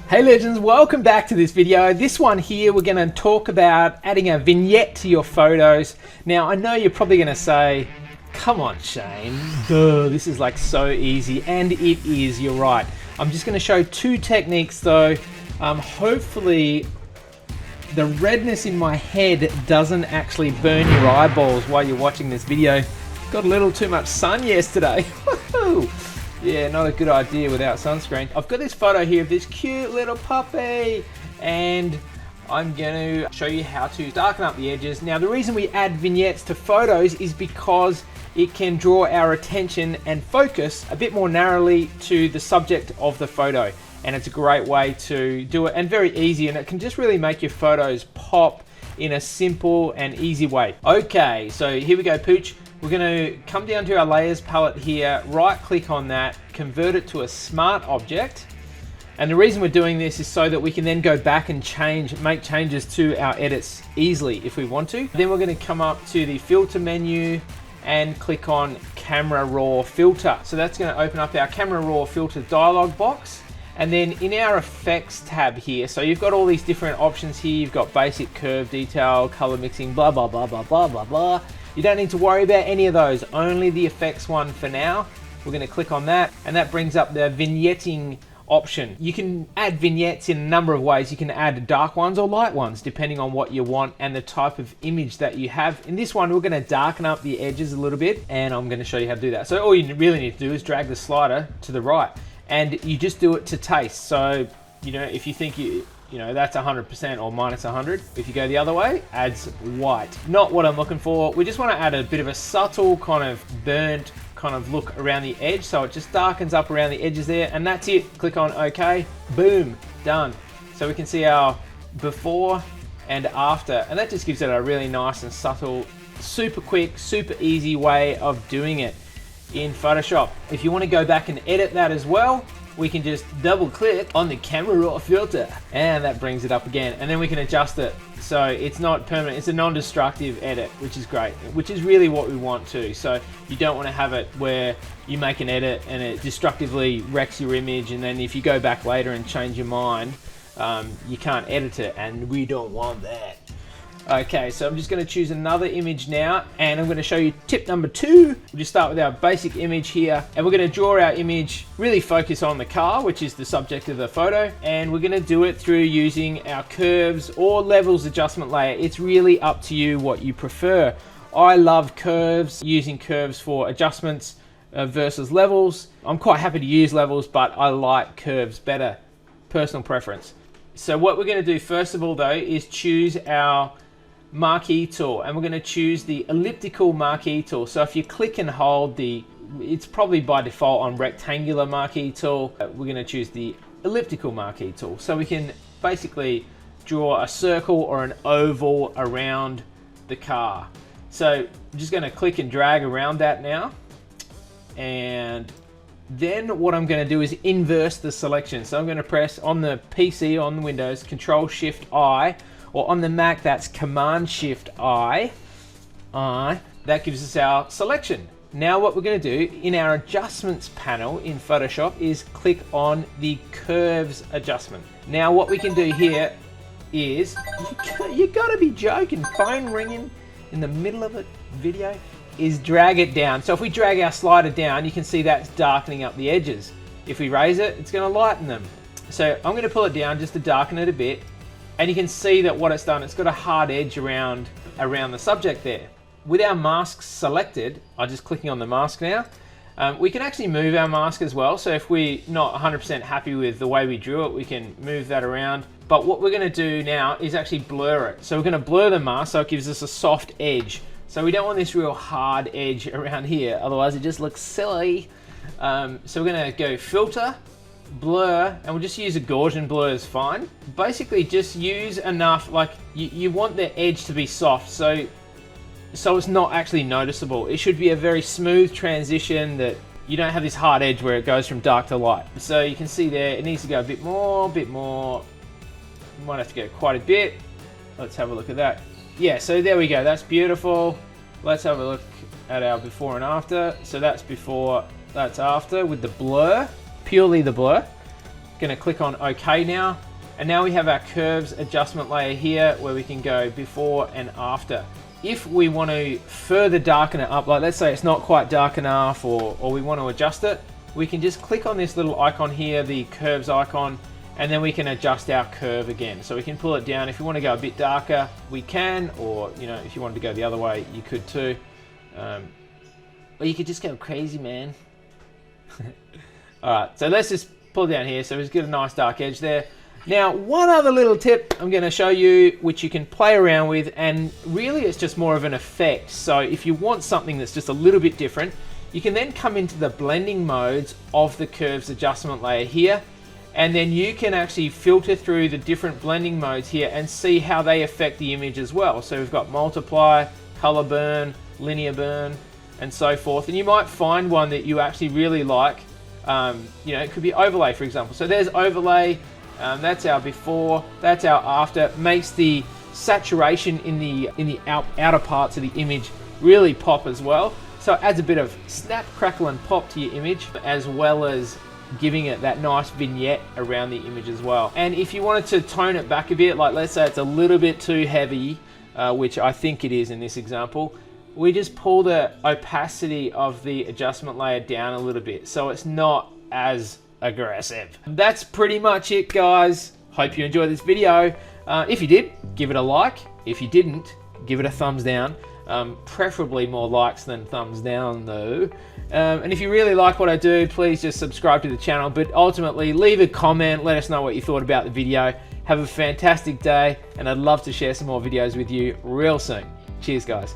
Hey legends, welcome back to this video. This one here, we're going to talk about adding a vignette to your photos. Now, I know you're probably going to say, come on Shane, duh, this is like so easy, and it is, you're right. I'm just going to show two techniques though. Hopefully the redness in my head doesn't actually burn your eyeballs while you're watching this video. Got a little too much sun yesterday. Yeah, not a good idea without sunscreen. I've got this photo here of this cute little puppy, and I'm going to show you how to darken up the edges. Now, the reason we add vignettes to photos is because it can draw our attention and focus a bit more narrowly to the subject of the photo. And it's a great way to do it, and very easy, and it can just really make your photos pop in a simple and easy way. Okay, so here we go, Pooch. We're going to come down to our layers palette here, right click on that, convert it to a smart object. And the reason we're doing this is so that we can then go back and make changes to our edits easily if we want to. Then we're going to come up to the filter menu and click on camera raw filter. So that's going to open up our camera raw filter dialog box. And then in our effects tab here, so you've got all these different options here. You've got basic, curve, detail, color mixing, blah, blah, blah, blah, blah, blah, blah. You don't need to worry about any of those, only the effects one for now. We're going to click on that, and that brings up the vignetting option. You can add vignettes in a number of ways. You can add dark ones or light ones, depending on what you want and the type of image that you have. In this one, we're going to darken up the edges a little bit, and I'm going to show you how to do that. So all you really need to do is drag the slider to the right, and you just do it to taste. So, you know, if you think you know, that's 100% or minus 100. If you go the other way, adds white. Not what I'm looking for. We just want to add a bit of a subtle kind of burnt kind of look around the edge. So it just darkens up around the edges there, and that's it. Click on OK, boom, done. So we can see our before and after, and that just gives it a really nice and subtle, super quick, super easy way of doing it in Photoshop. If you want to go back and edit that as well, we can just double click on the camera raw filter, and that brings it up again, and then we can adjust it so it's not permanent. It's a non-destructive edit, which is great, which is really what we want too. So you don't want to have it where you make an edit and it destructively wrecks your image, and then if you go back later and change your mind, you can't edit it, and we don't want that. Okay, so I'm just going to choose another image now, and I'm going to show you tip number 2. We'll just start with our basic image here, and we're going to draw our image, really focus on the car, which is the subject of the photo, and we're going to do it through using our curves or levels adjustment layer. It's really up to you what you prefer. I love curves, using curves for adjustments versus levels. I'm quite happy to use levels, but I like curves better, personal preference. So what we're going to do first of all though is choose our Marquee tool, and we're going to choose the elliptical Marquee tool. So if you click and hold it's probably by default on rectangular Marquee tool. We're going to choose the elliptical Marquee tool, so we can basically draw a circle or an oval around the car. So I'm just going to click and drag around that now, and then what I'm going to do is inverse the selection. So I'm going to press on the PC, on the Windows, Control-Shift-I, or on the Mac, that's Command-Shift-I. That gives us our selection. Now what we're going to do in our adjustments panel in Photoshop is click on the curves adjustment. Now what we can do here is, you gotta be joking, phone ringing in the middle of a video, is drag it down. So if we drag our slider down, you can see that's darkening up the edges. If we raise it, it's going to lighten them. So I'm going to pull it down just to darken it a bit. And you can see that what it's done, it's got a hard edge around the subject there. With our masks selected, I'm just clicking on the mask now. We can actually move our mask as well. So if we're not 100% happy with the way we drew it, we can move that around. But what we're going to do now is actually blur it. So we're going to blur the mask so it gives us a soft edge. So we don't want this real hard edge around here, otherwise it just looks silly. So we're going to go filter, blur, and we'll just use a Gaussian blur is fine. Basically just use enough, like you want the edge to be soft, so it's not actually noticeable. It should be a very smooth transition, that you don't have this hard edge where it goes from dark to light. So you can see there, it needs to go a bit more. You might have to go quite a bit. Let's have a look at that. Yeah, so there we go, that's beautiful. Let's have a look at our before and after. So that's before, that's after with the blur, purely the blur. Going to click on OK now. And now we have our curves adjustment layer here where we can go before and after. If we want to further darken it up, like let's say it's not quite dark enough or we want to adjust it, we can just click on this little icon here, the curves icon, and then we can adjust our curve again. So we can pull it down. If you want to go a bit darker, we can, or you know, if you wanted to go the other way, you could too. Or you could just go crazy, man. All right, so let's just pull down here. So we've got a nice dark edge there. Now, one other little tip I'm going to show you, which you can play around with, and really it's just more of an effect. So if you want something that's just a little bit different, you can then come into the blending modes of the curves adjustment layer here, and then you can actually filter through the different blending modes here and see how they affect the image as well. So we've got multiply, color burn, linear burn, and so forth. And you might find one that you actually really like. You know, it could be overlay, for example. So there's overlay. That's our before, that's our after. Makes the saturation in the outer parts of the image really pop as well. So it adds a bit of snap, crackle and pop to your image, as well as giving it that nice vignette around the image as well. And if you wanted to tone it back a bit, like let's say it's a little bit too heavy, which I think it is in this example, we just pull the opacity of the adjustment layer down a little bit so it's not as aggressive. That's pretty much it, guys. Hope you enjoyed this video. If you did, give it a like. If you didn't, give it a thumbs down. Preferably more likes than thumbs down though. And if you really like what I do, please just subscribe to the channel, but ultimately leave a comment, let us know what you thought about the video. Have a fantastic day, and I'd love to share some more videos with you real soon. Cheers, guys.